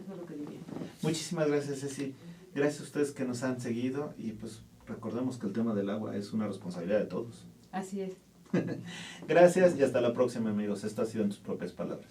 Eso es lo que diría. Muchísimas gracias, Ceci. Gracias a ustedes que nos han seguido y pues recordemos que el tema del agua es una responsabilidad de todos. Así es. Gracias y hasta la próxima, amigos. Esto ha sido en tus propias palabras.